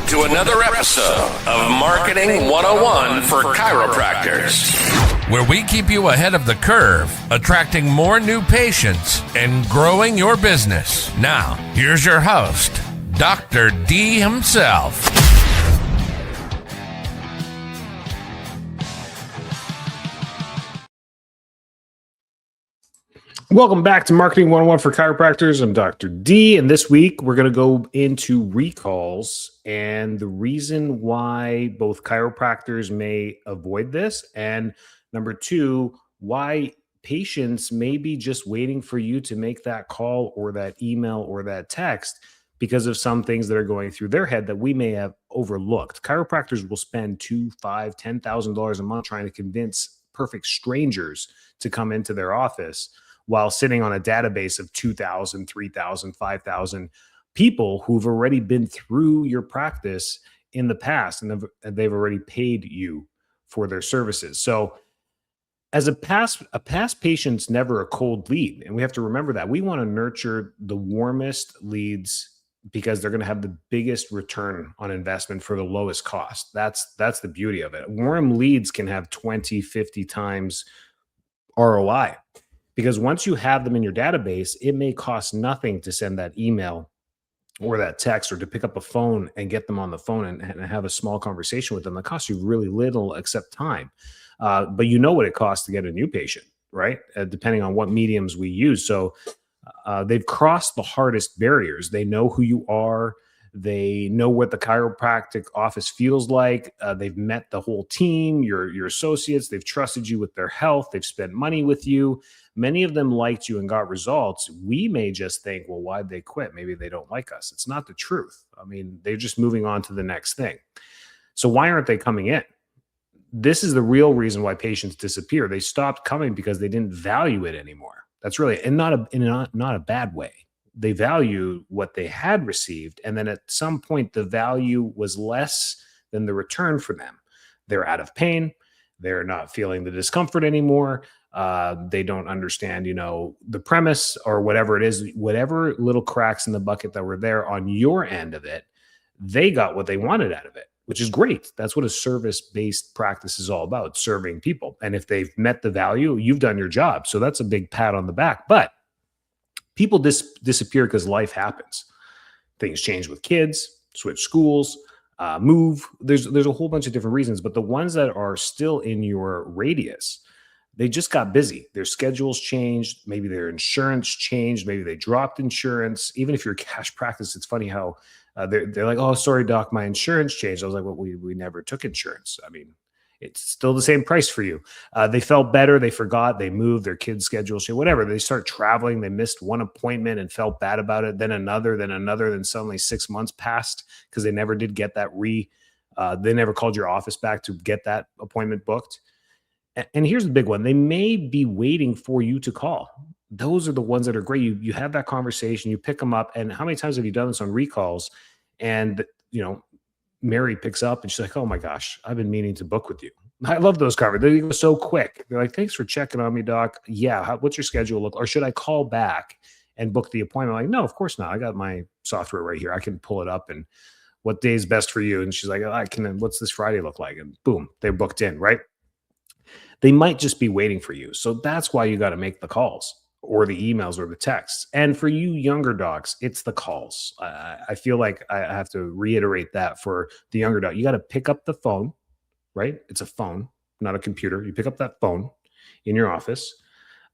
to another episode of Marketing 101 for Chiropractors, where we keep you ahead of the curve, attracting more new patients and growing your business. Now, here's your host, Dr. D himself. Welcome back to Marketing 101 for Chiropractors. I'm Dr. D, and this week we're going to go into recalls and the reason why both chiropractors may avoid this, and number two, why patients may be just waiting for you to make that call or that email or that text because of some things that are going through their head that we may have overlooked. Chiropractors will spend $2,000, $5,000, $10,000 a month trying to convince perfect strangers to come into their office, while sitting on a database of 2,000, 3,000, 5,000 people who've already been through your practice in the past and they've already paid you for their services. So as a past patient's never a cold lead. And we have to remember that. We want to nurture the warmest leads because they're going to have the biggest return on investment for the lowest cost. That's the beauty of it. Warm leads can have 20, 50 times ROI. Because once you have them in your database, it may cost nothing to send that email or that text or to pick up a phone and get them on the phone and have a small conversation with them. That costs you really little except time. But you know what it costs to get a new patient, right? Depending on what mediums we use. So they've crossed the hardest barriers. They know who you are. They know what the chiropractic office feels like. They've met the whole team, your associates. They've trusted you with their health. They've spent money with you. Many of them liked you and got results. We may just think, well, why'd they quit? Maybe they don't like us. It's not the truth. I mean, they're just moving on to the next thing. So why aren't they coming in? This is the real reason why patients disappear. They stopped coming because they didn't value it anymore. That's really, and not a bad way. They value what they had received. And then at some point, the value was less than the return for them. They're out of pain. They're not feeling the discomfort anymore. They don't understand, the premise or whatever it is, whatever little cracks in the bucket that were there on your end of it, they got what they wanted out of it, which is great. That's what a service-based practice is all about, serving people. And if they've met the value, you've done your job. So that's a big pat on the back. But people disappear because life happens. Things change with kids, switch schools, move. There's a whole bunch of different reasons, but the ones that are still in your radius, they just got busy. Their schedules changed. Maybe their insurance changed. Maybe they dropped insurance. Even if you're a cash practice, it's funny how they're like, oh, sorry, doc, my insurance changed. I was like, well, we never took insurance. I mean, it's still the same price for you. They felt better. They forgot. They moved. Their kids' schedule changed. Whatever. They start traveling. They missed one appointment and felt bad about it. Then another. Then suddenly 6 months passed because they never did get that they never called your office back to get that appointment booked. And here's the big one. They may be waiting for you to call. Those are the ones that are great. You have that conversation, you pick them up. And how many times have you done this on recalls? And, Mary picks up and she's like, oh my gosh, I've been meaning to book with you. I love those conversations. They go so quick. They're like, thanks for checking on me, doc. Yeah. What's your schedule look? Or should I call back and book the appointment? I'm like, no, of course not. I got my software right here. I can pull it up and what day is best for you? And she's like, what's this Friday look like? And boom, they're booked in, right? They might just be waiting for you. So that's why you got to make the calls or the emails or the texts. And for you younger docs, it's the calls. I feel like I have to reiterate that for the younger doc. You got to pick up the phone, right? It's a phone, not a computer. You pick up that phone in your office.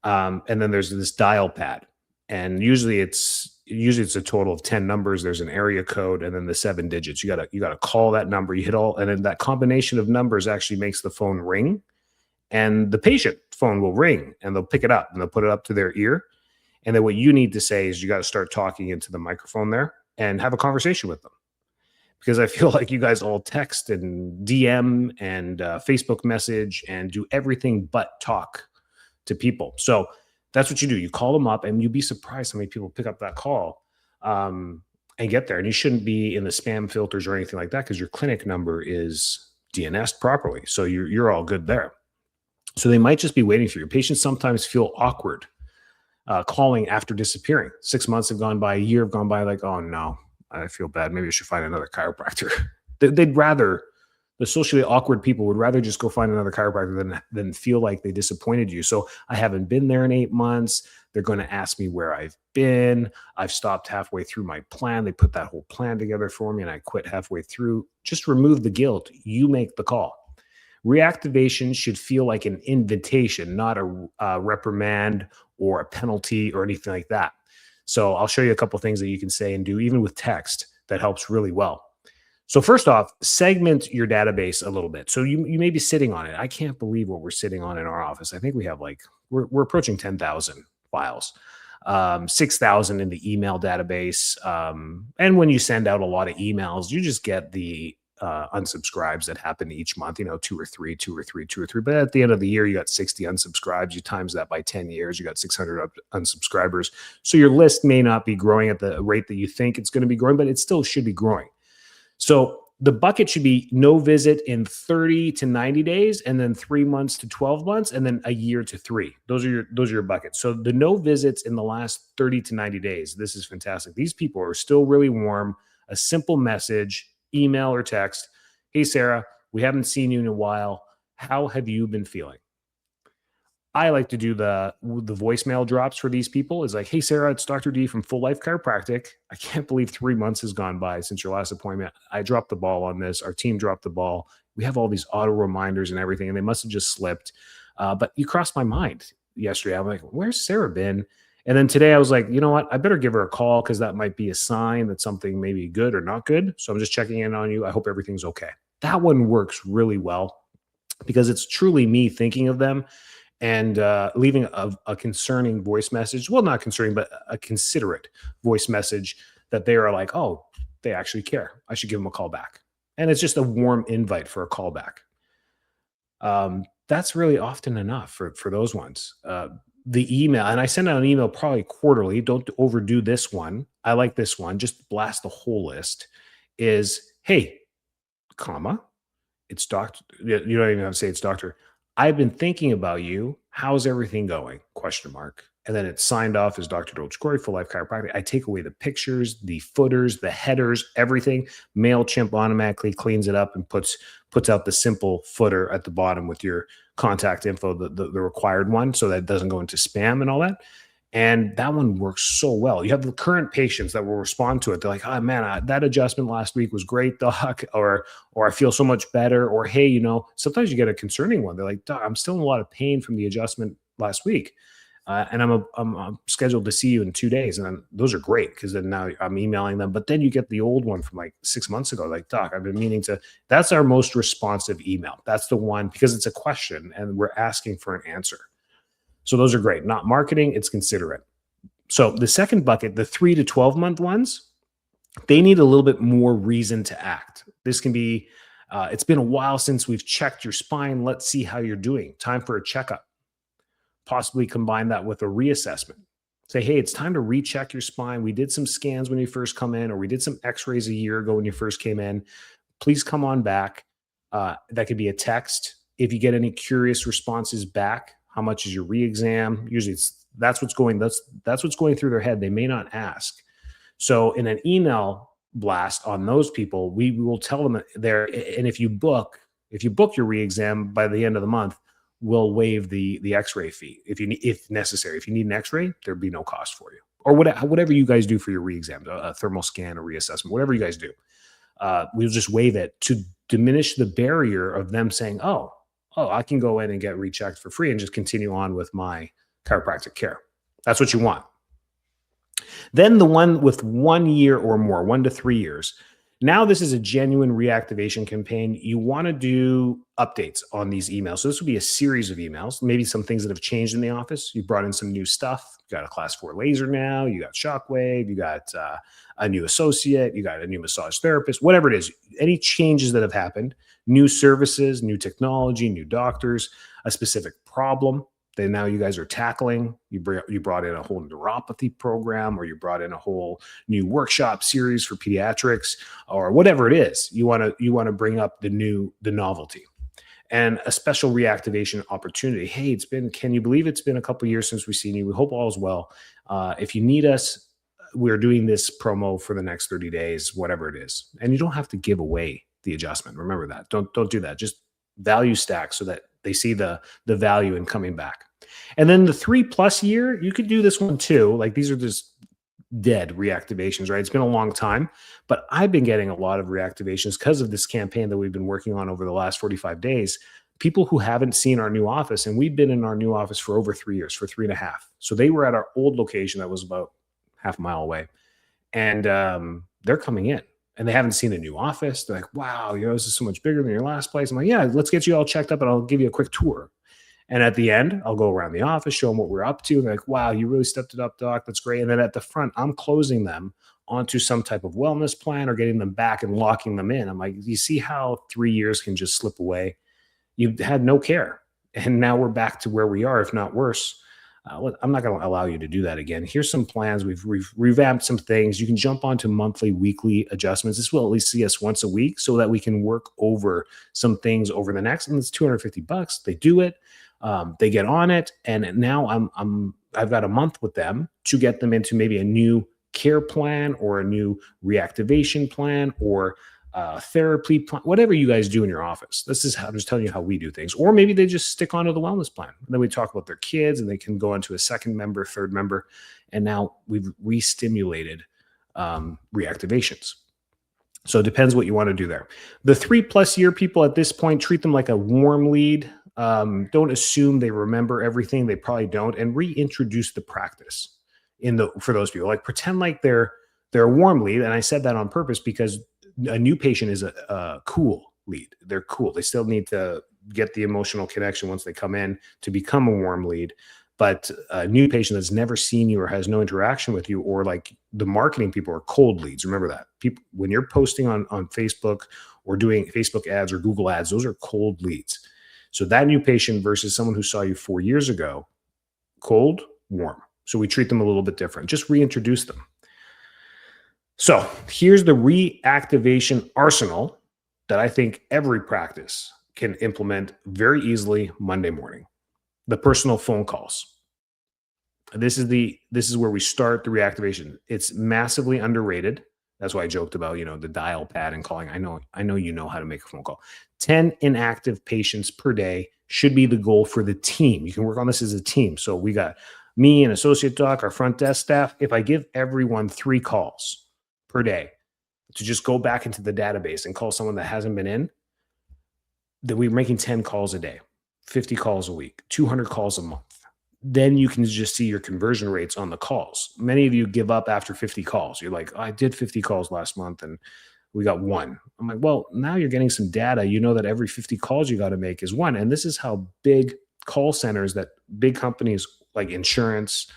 And then there's this dial pad. And usually it's a total of 10 numbers. There's an area code and then the 7 digits. You got to call that number. You hit all, and then that combination of numbers actually makes the phone ring. And the patient phone will ring and they'll pick it up and they'll put it up to their ear. And then what you need to say is you got to start talking into the microphone there and have a conversation with them. Because I feel like you guys all text and DM and Facebook message and do everything but talk to people. So that's what you do. You call them up and you'd be surprised how many people pick up that call and get there. And you shouldn't be in the spam filters or anything like that because your clinic number is DNS'd properly. So you're all good there. So they might just be waiting for you. Patients sometimes feel awkward calling after disappearing. 6 months have gone by, a year have gone by, like, oh no, I feel bad. Maybe I should find another chiropractor. They'd rather, the socially awkward people would rather just go find another chiropractor than feel like they disappointed you. So I haven't been there in 8 months. They're going to ask me where I've been. I've stopped halfway through my plan. They put that whole plan together for me and I quit halfway through. Just remove the guilt. You make the call. Reactivation should feel like an invitation, not a reprimand or a penalty or anything like that. So I'll show you a couple things that you can say and do, even with text, that helps really well. So first off, segment your database a little bit. So you may be sitting on it. I can't believe what we're sitting on in our office. I think we have we're approaching 10,000 files, 6,000 in the email database. And when you send out a lot of emails, you just get the unsubscribes that happen each month, 2 or 3. But at the end of the year, you got 60 unsubscribes. You times that by 10 years, you got 600 unsubscribers. So your list may not be growing at the rate that you think it's going to be growing, but it still should be growing. So the bucket should be no visit in 30 to 90 days, and then 3 months to 12 months, and then a year to 3. Those are your buckets. So the no visits in the last 30 to 90 days, this is fantastic. These people are still really warm. A simple message, email or text. Hey, Sarah, we haven't seen you in a while. How have you been feeling? I like to do the voicemail drops for these people. Is like, hey, Sarah, it's Dr. D from Full Life Chiropractic. I can't believe 3 months has gone by since your last appointment. I dropped the ball on this. Our team dropped the ball. We have all these auto reminders and everything, and they must have just slipped. But you crossed my mind yesterday. I'm like, where's Sarah been? And then today I was like, you know what? I better give her a call because that might be a sign that something may be good or not good. So I'm just checking in on you. I hope everything's okay. That one works really well because it's truly me thinking of them and leaving a concerning voice message. Well, not concerning, but a considerate voice message that they are like, oh, they actually care. I should give them a call back. And it's just a warm invite for a call back. That's really often enough for those ones. The email, and I send out an email probably quarterly. Don't overdo this one. I like this one. Just blast the whole list. Is, hey, comma, it's doctor. You don't even have to say it's doctor. I've been thinking about you. How's everything going? Question mark. And then it's signed off as Dr. Corey, Full Life Chiropractic. I take away the pictures, the footers, the headers, everything. MailChimp automatically cleans it up and puts out the simple footer at the bottom with your contact info, the required one, so that it doesn't go into spam and all that. And that one works so well. You have the current patients that will respond to it. They're like, oh man, that adjustment last week was great, doc, or I feel so much better, or hey, sometimes you get a concerning one. They're like, doc, I'm still in a lot of pain from the adjustment last week. And I'm scheduled to see you in 2 days. And then those are great because then now I'm emailing them. But then you get the old one from like 6 months ago, like, doc, I've been meaning to. That's our most responsive email. That's the one because it's a question and we're asking for an answer. So those are great. Not marketing, it's considerate. So the second bucket, the 3 to 12 month ones, they need a little bit more reason to act. This can be, it's been a while since we've checked your spine. Let's see how you're doing. Time for a checkup. Possibly combine that with a reassessment. Say, hey, it's time to recheck your spine. We did some scans when you first come in, or we did some x-rays a year ago when you first came in. Please come on back. That could be a text. If you get any curious responses back, how much is your re-exam? Usually that's what's going through their head. They may not ask. So in an email blast on those people, we will tell them there. And if you book your re-exam by the end of the month, we'll waive the x-ray fee if necessary. If you need an x-ray, there'd be no cost for you. Or whatever you guys do for your re-exam, a thermal scan, a reassessment, whatever you guys do. We'll just waive it to diminish the barrier of them saying, oh, I can go in and get rechecked for free and just continue on with my chiropractic care. That's what you want. Then the one with 1 year or more, 1 to 3 years. Now this is a genuine reactivation campaign. You want to do updates on these emails. So this would be a series of emails, maybe some things that have changed in the office. You brought in some new stuff. You got a class 4 laser now. You got Shockwave. You got a new associate. You got a new massage therapist, whatever it is. Any changes that have happened, new services, new technology, new doctors, a specific problem that now you guys are tackling. You brought in a whole neuropathy program, or you brought in a whole new workshop series for pediatrics, or whatever it is. You want to bring up the novelty and a special reactivation opportunity. Hey, can you believe it's been a couple of years since we've seen you? We hope all is well. If you need us, we're doing this promo for the next 30 days, whatever it is. And you don't have to give away the adjustment. Remember that. Don't do that. Just value stack so that they see the value in coming back. And then the 3+ year, you could do this one too. Like these are just dead reactivations, right? It's been a long time, but I've been getting a lot of reactivations because of this campaign that we've been working on over the last 45 days. People who haven't seen our new office, and we've been in our new office for over 3 years, for 3.5. So they were at our old location that was about half a mile away, and they're coming in and they haven't seen the new office. They're like, wow, this is so much bigger than your last place. I'm like, yeah, let's get you all checked up and I'll give you a quick tour. And at the end, I'll go around the office, show them what we're up to. And they're like, wow, you really stepped it up, doc. That's great. And then at the front, I'm closing them onto some type of wellness plan or getting them back and locking them in. I'm like, you see how 3 years can just slip away? You had no care. And now we're back to where we are, if not worse. I'm not going to allow you to do that again. Here's some plans. We've revamped some things. You can jump onto monthly, weekly adjustments. This will at least see us once a week so that we can work over some things over the next. And it's $250. They do it. They get on it, and now I've got a month with them to get them into maybe a new care plan or a new reactivation plan or therapy plan, whatever you guys do in your office. This is how I'm just telling you how we do things. Or maybe they just stick onto the wellness plan. And then we talk about their kids, and they can go into a second member, third member, and now we've re-stimulated reactivations. So it depends what you want to do there. The 3+ year people at this point, treat them like a warm lead. Don't assume they remember everything. They probably don't. And reintroduce the practice for those people. Like pretend like they're a warm lead. And I said that on purpose because a new patient is a cool lead. They're cool. They still need to get the emotional connection once they come in to become a warm lead. But a new patient that's never seen you or has no interaction with you, or like the marketing people are cold leads. Remember that. People, when you're posting on Facebook or doing Facebook ads or Google ads, those are cold leads. So that new patient versus someone who saw you 4 years ago, cold, warm. So we treat them a little bit different. Just reintroduce them. So here's the reactivation arsenal that I think every practice can implement very easily Monday morning. The personal phone calls. This is where we start the reactivation. It's massively underrated. That's why I joked about, the dial pad and calling. I know you know how to make a phone call. 10 inactive patients per day should be the goal for the team. You can work on this as a team. So we got me and associate doc, our front desk staff. If I give everyone 3 calls per day to just go back into the database and call someone that hasn't been in, then we're making 10 calls a day, 50 calls a week, 200 calls a month. Then you can just see your conversion rates on the calls. Many of you give up after 50 calls. You're like, I did 50 calls last month and we got 1. I'm like, well, now you're getting some data. You know that every 50 calls you got to make is 1. And this is how big call centers, that big companies like insurance,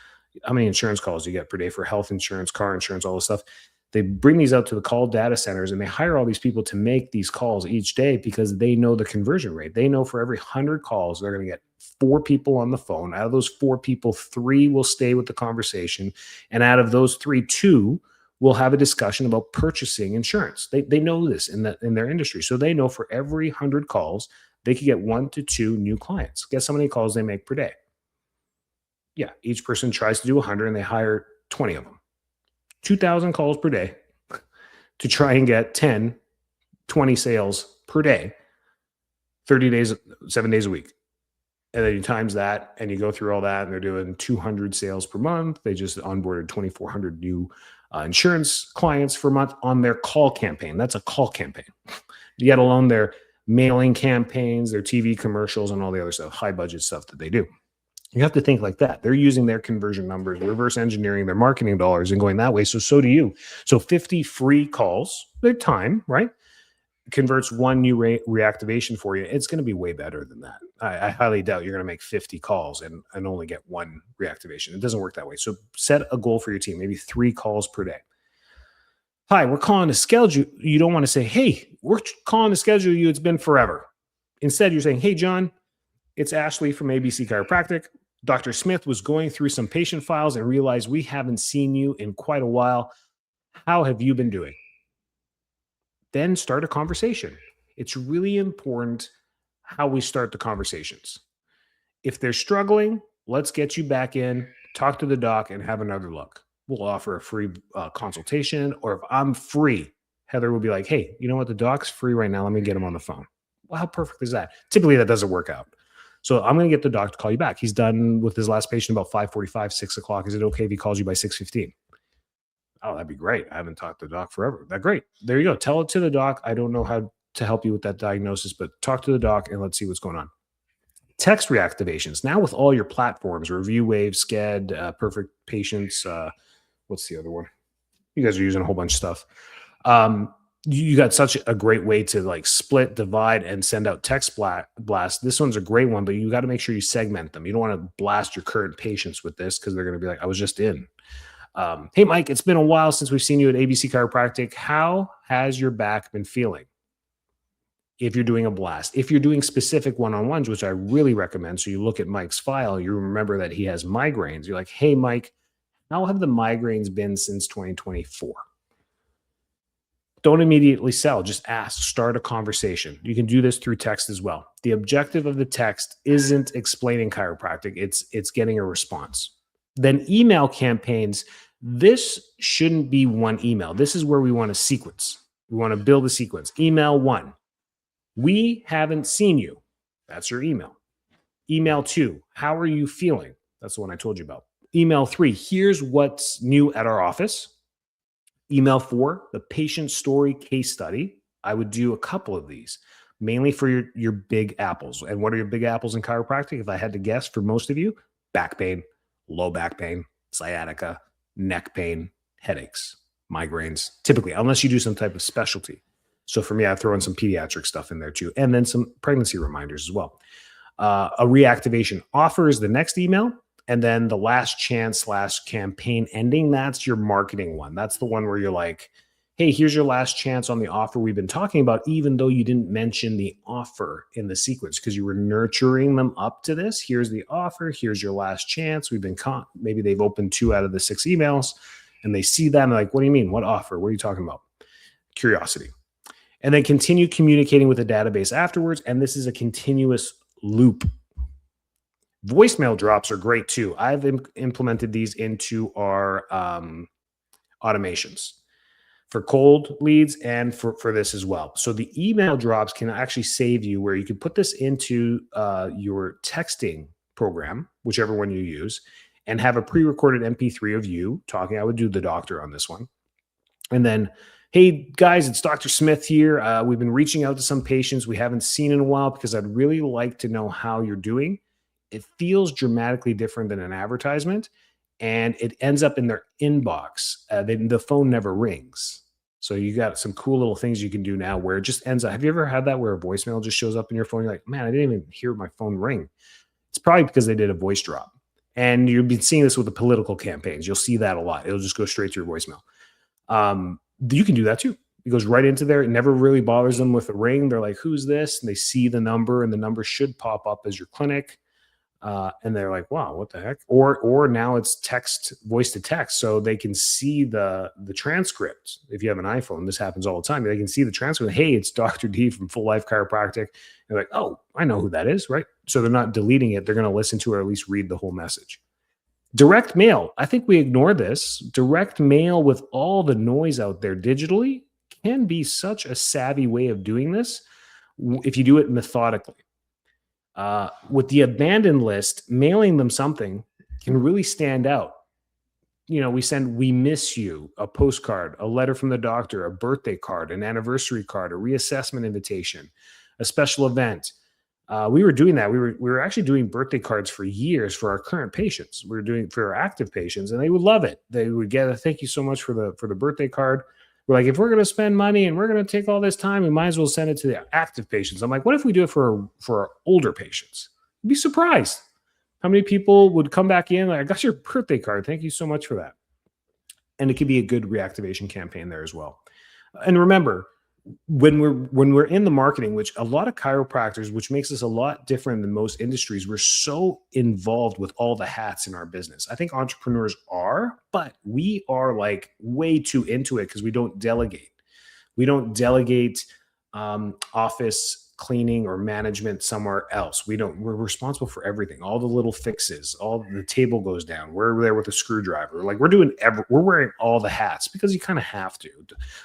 how many insurance calls you get per day for health insurance, car insurance, all this stuff. They bring these out to the call data centers and they hire all these people to make these calls each day because they know the conversion rate. They know for every 100 calls, they're going to get 4 people on the phone. Out of those 4 people, 3 will stay with the conversation. And out of those 3, 2 will have a discussion about purchasing insurance. They know this in their industry. So they know for every 100 calls, they could get 1 to 2 new clients. Guess how many calls they make per day? Yeah, each person tries to do 100 and they hire 20 of them. 2,000 calls per day to try and get 10, 20 sales per day, 30 days, 7 days a week. And then you times that and you go through all that and they're doing 200 sales per month. They just onboarded 2,400 new insurance clients per month on their call campaign. That's a call campaign. Yet alone their mailing campaigns, their TV commercials, and all the other stuff, high budget stuff that they do. You have to think like that. They're using their conversion numbers, reverse engineering their marketing dollars and going that way. So do you. So 50 free calls, their time, right? Converts 1 new reactivation for you. It's going to be way better than that. I highly doubt you're going to make 50 calls and only get 1 reactivation. It doesn't work that way. So set a goal for your team, maybe 3 calls per day. Hi, we're calling to schedule. You don't want to say, hey, we're calling to schedule you. It's been forever. Instead, you're saying, hey, John, it's Ashley from ABC Chiropractic. Dr. Smith was going through some patient files and realized we haven't seen you in quite a while. How have you been doing? Then start a conversation. It's really important how we start the conversations. If they're struggling, let's get you back in, talk to the doc, and have another look. We'll offer a free consultation, or if I'm free, Heather will be like, hey, you know what? The doc's free right now. Let me get him on the phone. Well, how perfect is that? Typically, that doesn't work out. So I'm going to get the doc to call you back. He's done with his last patient about 5:45, 6 o'clock. Is it okay if he calls you by 6:15? Oh, that'd be great. I haven't talked to the doc forever. That's great. There you go. Tell it to the doc. I don't know how to help you with that diagnosis, but talk to the doc and let's see what's going on. Text reactivations. Now with all your platforms, Review Wave, Sked, Perfect Patients, what's the other one? You guys are using a whole bunch of stuff. You got such a great way to like split, divide, and send out text blast. This one's a great one, but you got to make sure you segment them. You don't want to blast your current patients with this because they're going to be like, I was just in. Hey, Mike, it's been a while since we've seen you at ABC Chiropractic. How has your back been feeling? If you're doing a blast, if you're doing specific one-on-ones, which I really recommend. So you look at Mike's file, you remember that he has migraines. You're like, hey, Mike, how have the migraines been since 2024? Don't immediately sell. Just ask, start a conversation. You can do this through text as well. The objective of the text isn't explaining chiropractic. It's getting a response. Then email campaigns. This shouldn't be one email. This is where we want to sequence. We want to build a sequence. Email 1. We haven't seen you. That's your email. Email 2. How are you feeling? That's the one I told you about. Email 3. Here's what's new at our office. Email 4. The patient story case study. I would do a couple of these, mainly for your big apples. And what are your big apples in chiropractic? If I had to guess for most of you, back pain, low back pain, sciatica, neck pain, headaches, migraines, typically, unless you do some type of specialty. So for me, I throw in some pediatric stuff in there too, and then some pregnancy reminders as well. A reactivation offer is the next email, and then the last chance / campaign ending, that's your marketing one. That's the one where you're like, hey, here's your last chance on the offer we've been talking about, even though you didn't mention the offer in the sequence because you were nurturing them up to this. Here's the offer. Here's your last chance. We've been maybe they've opened 2 out of the 6 emails, and they see that and they're like, what do you mean? What offer? What are you talking about? Curiosity. And then continue communicating with the database afterwards. And this is a continuous loop. Voicemail drops are great too. I've implemented these into our automations for cold leads and for this as well. So the email drops can actually save you where you can put this into your texting program, whichever one you use, and have a pre-recorded MP3 of you talking. I would do the doctor on this one. And then, hey guys, it's Dr. Smith here. We've been reaching out to some patients we haven't seen in a while because I'd really like to know how you're doing. It feels dramatically different than an advertisement, and it ends up in their inbox. The phone never rings. So you got some cool little things you can do now where it just ends up. Have you ever had that where a voicemail just shows up in your phone? You're like, man, I didn't even hear my phone ring. It's probably because they did a voice drop. And you've been seeing this with the political campaigns. You'll see that a lot. It'll just go straight to your voicemail. You can do that too. It goes right into there. It never really bothers them with a ring. They're like, who's this? And they see the number, and the number should pop up as your clinic. And they're like, wow, what the heck? Or now it's text, voice to text. So they can see the transcript. If you have an iPhone, this happens all the time. They can see the transcript. Hey, it's Dr. D from Full Life Chiropractic. They're like, oh, I know who that is, right? So they're not deleting it. They're going to listen to it or at least read the whole message. Direct mail. I think we ignore this. Direct mail with all the noise out there digitally can be such a savvy way of doing this if you do it methodically. With the abandoned list, mailing them something can really stand out. You know, we send, we miss you, a postcard, a letter from the doctor, a birthday card, an anniversary card, a reassessment invitation, a special event. We were doing that. We were actually doing birthday cards for years for our current patients. We were doing for our active patients, and they would love it. They would get a thank you so much for the birthday card. We're like, if we're going to spend money and we're going to take all this time, we might as well send it to the active patients. I'm like, what if we do it for our older patients? You'd be surprised how many people would come back in like, I got your birthday card. Thank you so much for that. And it could be a good reactivation campaign there as well. And remember, when we're in the marketing, which a lot of chiropractors, which makes us a lot different than most industries, we're so involved with all the hats in our business. I think entrepreneurs are, but we are like way too into it because we don't delegate. We don't delegate office cleaning or management somewhere else. We're responsible for everything, all the little fixes, all the table goes down. We're there with a screwdriver. Like we're wearing all the hats because you kind of have to.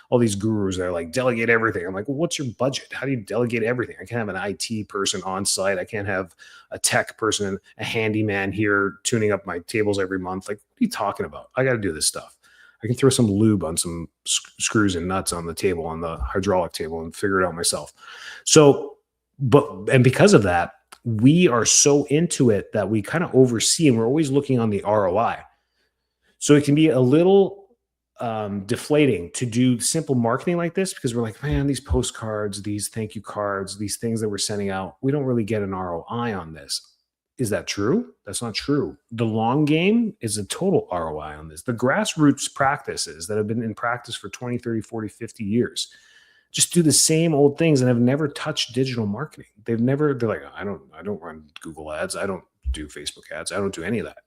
All these gurus that are like, delegate everything. I'm like, well, what's your budget? How do you delegate everything? I can't have an IT person on site. I can't have a tech person, a handyman here tuning up my tables every month. Like, what are you talking about? I got to do this stuff. I can throw some lube on some screws and nuts on the table, on the hydraulic table, and figure it out myself. So, and because of that, we are so into it that we kind of oversee, and we're always looking on the ROI. So it can be a little deflating to do simple marketing like this, because we're like, man, these postcards, these thank you cards, these things that we're sending out, we don't really get an ROI on this. Is that true? That's not true. The long game is a total ROI on this. The grassroots practices that have been in practice for 20, 30, 40, 50 years just do the same old things and have never touched digital marketing. They're like, I don't run Google ads. I don't do Facebook ads. I don't do any of that.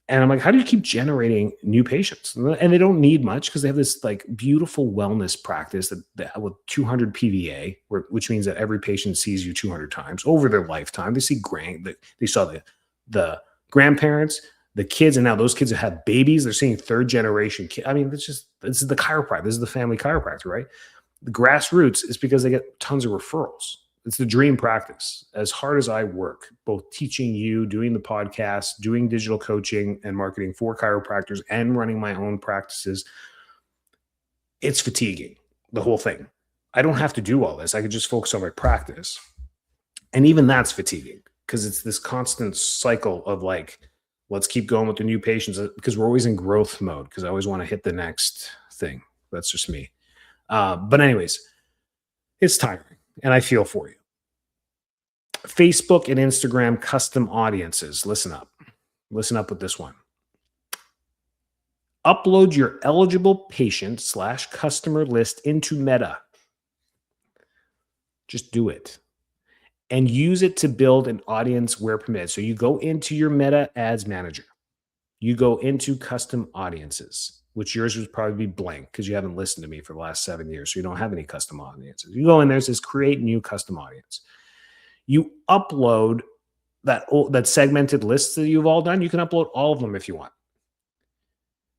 And I'm like, how do you keep generating new patients? And they don't need much because they have this like beautiful wellness practice that with 200 PVA, which means that every patient sees you 200 times over their lifetime. They saw the grandparents, the kids, and now those kids that have babies, they're seeing third generation kids. I mean, this is the chiropractor. This is the family chiropractor, right? The grassroots is because they get tons of referrals. It's the dream practice. As hard as I work, both teaching you, doing the podcast, doing digital coaching and marketing for chiropractors, and running my own practices, it's fatiguing, the whole thing. I don't have to do all this. I could just focus on my practice. And even that's fatiguing because it's this constant cycle of like, let's keep going with the new patients, because we're always in growth mode because I always want to hit the next thing. That's just me. But anyways, it's tiring. And I feel for you. Facebook and Instagram custom audiences. Listen up. Listen up with this one. Upload your eligible patient / customer list into Meta. Just do it. And use it to build an audience where permitted. So you go into your Meta Ads Manager. You go into custom audiences, which yours would probably be blank because you haven't listened to me for the last 7 years. So you don't have any custom audiences. You go in there, it says create new custom audience. You upload that segmented list that you've all done. You can upload all of them if you want.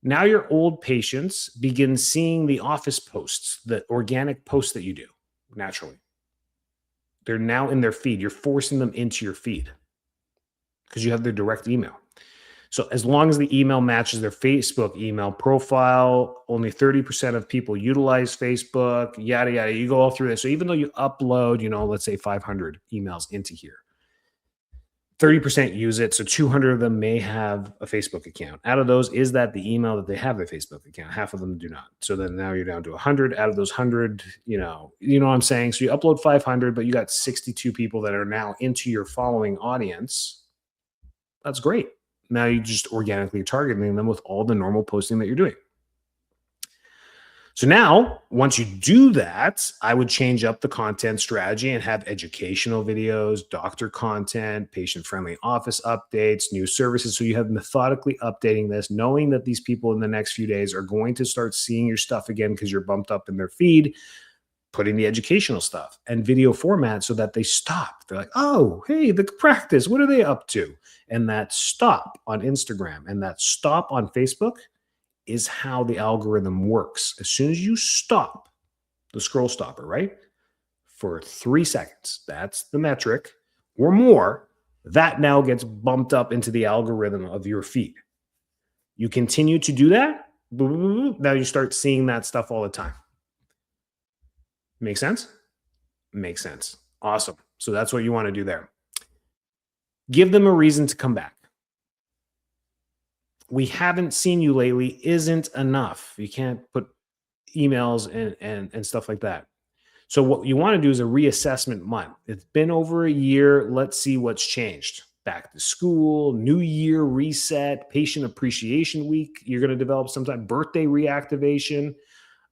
Now your old patients begin seeing the office posts, the organic posts that you do naturally. They're now in their feed. You're forcing them into your feed because you have their direct email. So as long as the email matches their Facebook email profile, only 30% of people utilize Facebook, yada, yada. You go all through this. So even though you upload, let's say 500 emails into here, 30% use it. So 200 of them may have a Facebook account. Out of those, is that the email that they have their Facebook account? Half of them do not. So then now you're down to 100. Out of those 100, you know what I'm saying? So you upload 500, but you got 62 people that are now into your following audience. That's great. Now you're just organically targeting them with all the normal posting that you're doing. So now, once you do that, I would change up the content strategy and have educational videos, doctor content, patient-friendly office updates, new services. So you have methodically updating this, knowing that these people in the next few days are going to start seeing your stuff again because you're bumped up in their feed, putting the educational stuff and video format so that they stop. They're like, oh, hey, the practice, what are they up to? And that stop on Instagram and that stop on Facebook is how the algorithm works. As soon as you stop the scroll stopper, right, for 3 seconds, that's the metric, or more, that now gets bumped up into the algorithm of your feed. You continue to do that, now you start seeing that stuff all the time. Make sense? Makes sense. Awesome. So that's what you want to do there. Give them a reason to come back. We haven't seen you lately isn't enough. You can't put emails and stuff like that. So what you want to do is a reassessment month. It's been over a year. Let's see what's changed. Back to school, new year reset, patient appreciation week. You're going to develop sometime birthday reactivation.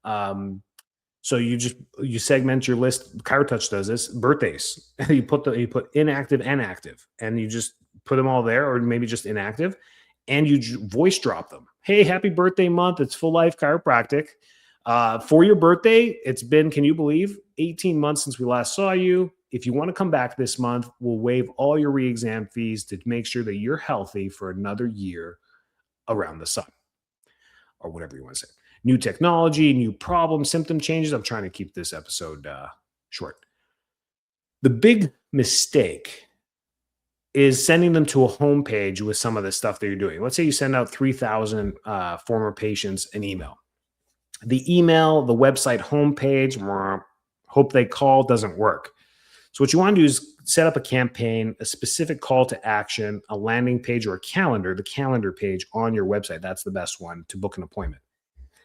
So you segment your list. ChiroTouch does this. Birthdays. You put inactive and active, and you just put them all there, or maybe just inactive, and you voice drop them. Hey, happy birthday month! It's Full Life Chiropractic. For your birthday, it's been, can you believe, 18 months since we last saw you. If you want to come back this month, we'll waive all your re-exam fees to make sure that you're healthy for another year around the sun, or whatever you want to say. New technology, new problem, symptom changes. I'm trying to keep this episode short. The big mistake is sending them to a homepage with some of the stuff that you're doing. Let's say you send out 3,000 former patients an email. The email, the website homepage, hope they call, doesn't work. So what you want to do is set up a campaign, a specific call to action, a landing page or a calendar, the calendar page on your website. That's the best one to book an appointment.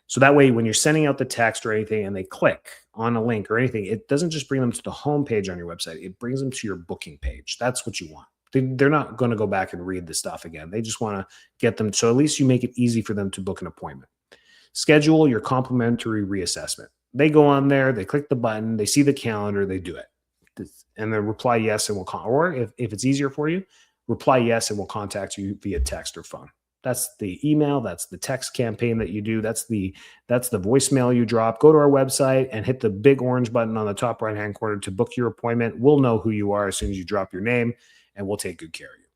So that way, when you're sending out the text or anything and they click on a link or anything, it doesn't just bring them to the home page on your website. It brings them to your booking page. That's what you want. They're not going to go back and read the stuff again. They just want to get them. So at least you make it easy for them to book an appointment. Schedule your complimentary reassessment. They go on there, they click the button, they see the calendar, they do it. And then reply yes and we'll or if it's easier for you, reply yes and we'll contact you via text or phone. That's the email, that's the text campaign that you do, that's the voicemail you drop. Go to our website and hit the big orange button on the top right-hand corner to book your appointment. We'll know who you are as soon as you drop your name, and we'll take good care of you.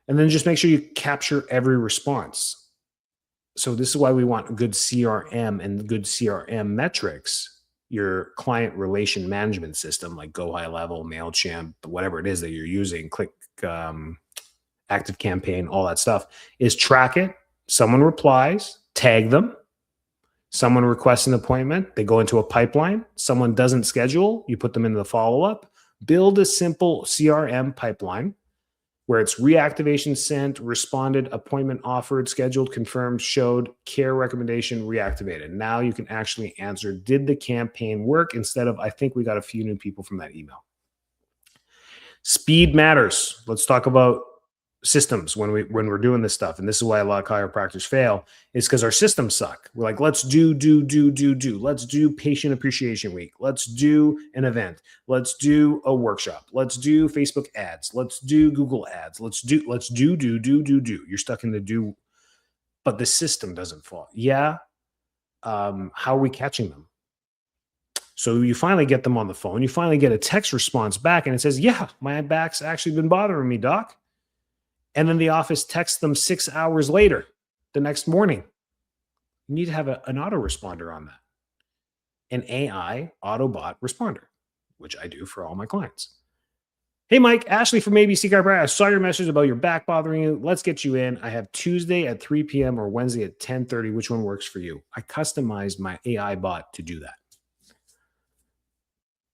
And then just make sure you capture every response. So this is why we want good CRM and good CRM metrics. Your client relation management system like Go High Level, MailChimp, whatever it is that you're using, Click, Active Campaign, all that stuff, is track it. Someone replies, tag them. Someone requests an appointment, they go into a pipeline. Someone doesn't schedule, you put them into the follow-up. Build a simple CRM pipeline where it's reactivation sent, responded, appointment offered, scheduled, confirmed, showed, care recommendation, reactivated. Now you can actually answer, did the campaign work, instead of, I think we got a few new people from that email. Speed matters. Let's talk about systems when we're doing this stuff. And this is why a lot of chiropractors fail, is because our systems suck. We're like, let's do. Let's do patient appreciation week. Let's do an event. Let's do a workshop. Let's do Facebook ads. Let's do Google ads. Let's do. You're stuck in the do, but the system doesn't fall. Yeah. How are we catching them? So you finally get them on the phone. You finally get a text response back and it says, yeah, my back's actually been bothering me, doc. And then the office texts them 6 hours later, the next morning. You need to have an autoresponder on that. An AI Autobot responder, which I do for all my clients. Hey, Mike, Ashley from ABC Chiropractor. I saw your message about your back bothering you. Let's get you in. I have Tuesday at 3 p.m. or Wednesday at 10:30. Which one works for you? I customized my AI bot to do that.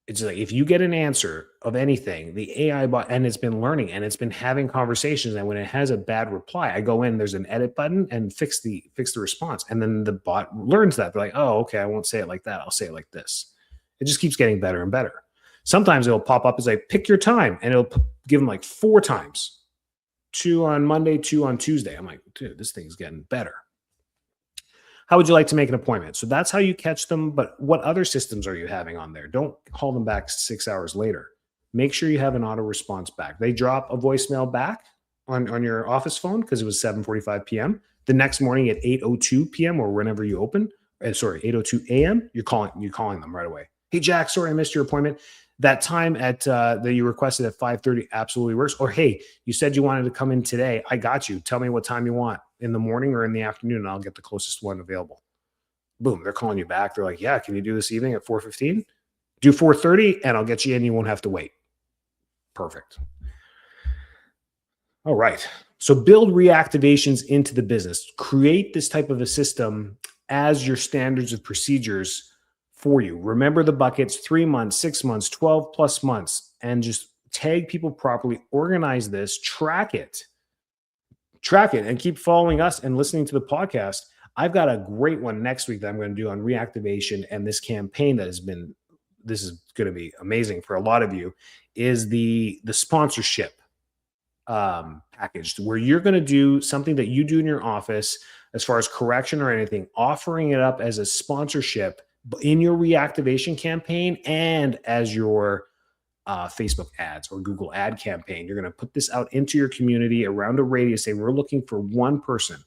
It's like, if you get an answer of anything, the AI bot, and it's been learning and it's been having conversations. And when it has a bad reply, I go in, there's an edit button and fix the response. And then the bot learns that. They're like, oh, okay, I won't say it like that. I'll say it like this. It just keeps getting better and better. Sometimes it'll pop up as like, pick your time. And it'll give them like 4 times. 2 on Monday, 2 on Tuesday. I'm like, dude, this thing's getting better. How would you like to make an appointment? So that's how you catch them. But what other systems are you having on there? Don't call them back 6 hours later. Make sure you have an auto response back. They drop a voicemail back on your office phone because it was 7:45 p.m. The next morning at 8:02 p.m. or whenever you open, 8:02 a.m., you're calling them right away. Hey, Jack, sorry I missed your appointment. That time at that you requested at 5:30 absolutely works. Or, hey, you said you wanted to come in today. I got you. Tell me what time you want, in the morning or in the afternoon, and I'll get the closest one available. Boom, they're calling you back. They're like, yeah, can you do this evening at 4:15? Do 4:30 and I'll get you in. You won't have to wait. Perfect. All right. So build reactivations into the business. Create this type of a system as your standards of procedures for you. Remember the buckets, 3 months, 6 months, 12 plus months, and just tag people properly, organize this, track it, and keep following us and listening to the podcast. I've got a great one next week that I'm going to do on reactivation, and this campaign this is going to be amazing for a lot of you, is the sponsorship package, where you're going to do something that you do in your office as far as correction or anything, offering it up as a sponsorship in your reactivation campaign and as your Facebook ads or Google ad campaign. You're going to put this out into your community around a radius, saying we're looking for one person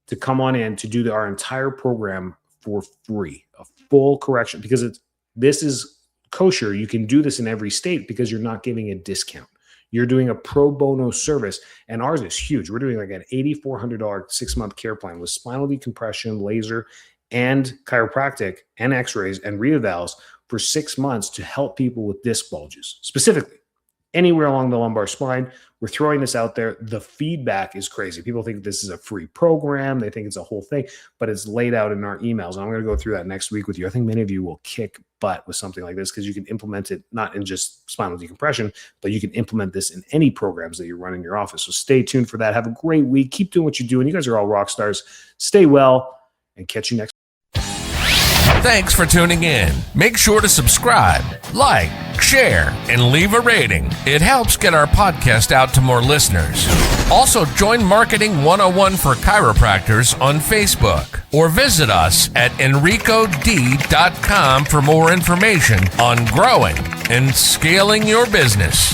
to come on in to do our entire program for free, a full correction, because this is kosher. You can do this in every state because you're not giving a discount. You're doing a pro bono service, and ours is huge. We're doing like an $8,400 6-month care plan with spinal decompression, laser, and chiropractic, and x-rays, and reevals for 6 months to help people with disc bulges, specifically anywhere along the lumbar spine. We're throwing this out there. The feedback is crazy. People think this is a free program. They think it's a whole thing, but it's laid out in our emails. And I'm going to go through that next week with you. I think many of you will kick butt with something like this because you can implement it not in just spinal decompression, but you can implement this in any programs that you run in your office. So stay tuned for that. Have a great week. Keep doing what you're doing. You guys are all rock stars. Stay well, and catch you next week. Thanks for tuning in. Make sure to subscribe, like, share, and leave a rating. It helps get our podcast out to more listeners. Also, join Marketing 101 for Chiropractors on Facebook, or visit us at enricod.com for more information on growing and scaling your business.